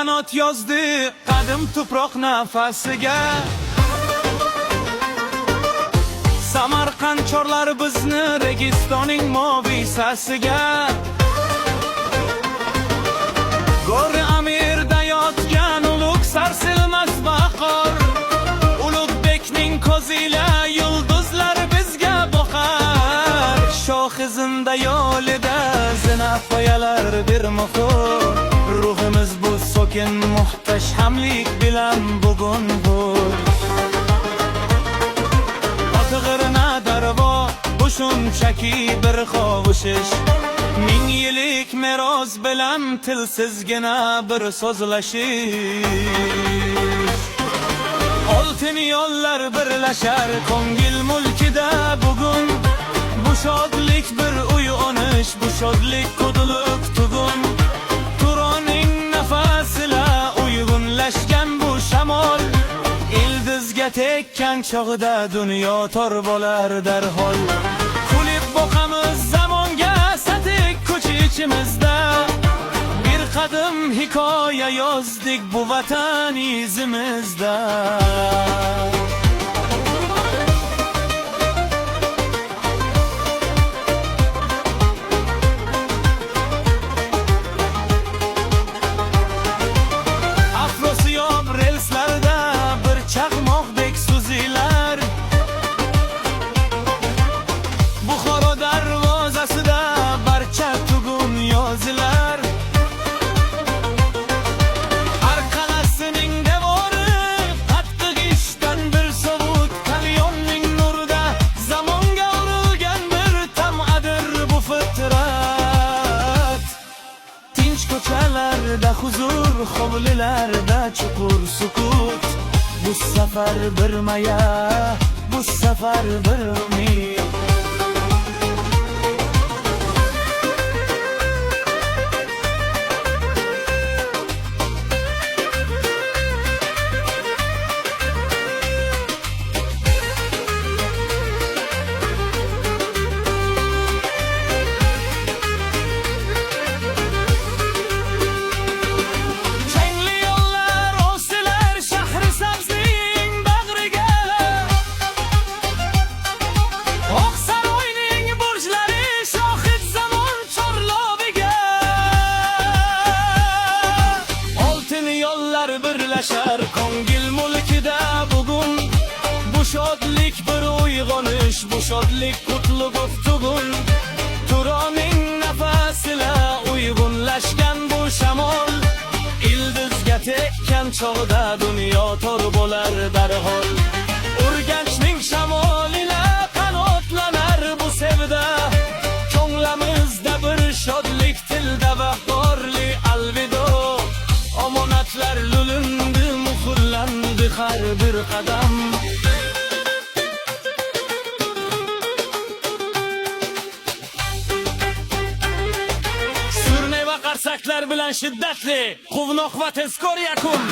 qanot yozdi qadim tuproq nafasiga. Samarqand chorlar bizni Registonning mo'visasiga. Go'ri Amirda yotgan ulug' sarsilmas baqor, Ulug'bekning ko'zila yulduzlar bizga boqar. Shohizinda yo'lida zinapoyalar bir muhur, ruhimiz bu sokin muhtashhamlik bilan bugun hur. O'tig'irna darvo bu shunchaki bir qovushish, ming yillik meros bilan tilsizgina bir so'zlashish. Oltin yo'llar birlashar ko'ngil mulkida bugun, bu shodlik bir uyg'onish, bu shodlik quduliq tugun. Turonning nafasila uyg'unlashgan bu shamol, ildizga tekkan chog'da dunyo tor bo'lar darhol. Kulib boqamiz zamonga satik ko'chi ichimizda, bir qadim hikoya yozdik bu vatan izimizda. Afrosiyob relslarda bir chaqmoqdek suzilar, Buxoro darvozasida barcha tugun yozilar. Arqalasining devori qattiq ishdan bir sovut, Kalyonning nurida zamonga urilgan bir tam'adir bu fitrat. Tinch ko'chalarda huzur, hovlilarda chuqur sukut, bu safar bir maya, bu safar bir umid. Changli yo'llar o'silar shahri sabzning bag'riga, Oqsaroyning burjlari shohid zamon chorloviga. Oltin yo'llar birlashar ko'ngil mulkida bugun, bu shodlik bir uyg'onish, bu shodlik qutlug' tugun. Turonning nafasila uyg'unlashgan bu shamol, ildizga tekkan chog'da dunyo tor bo'lar darhol. Urganchning shamolila qanotlanar bu sevda, ko'nglimizda bir shodlik tilda vaqorli alvido. Omonatlar lulindi, muhrlandi har bir qadam. Surnay va qarsaklar bilan shiddatli quvnoq va tezkor yakun.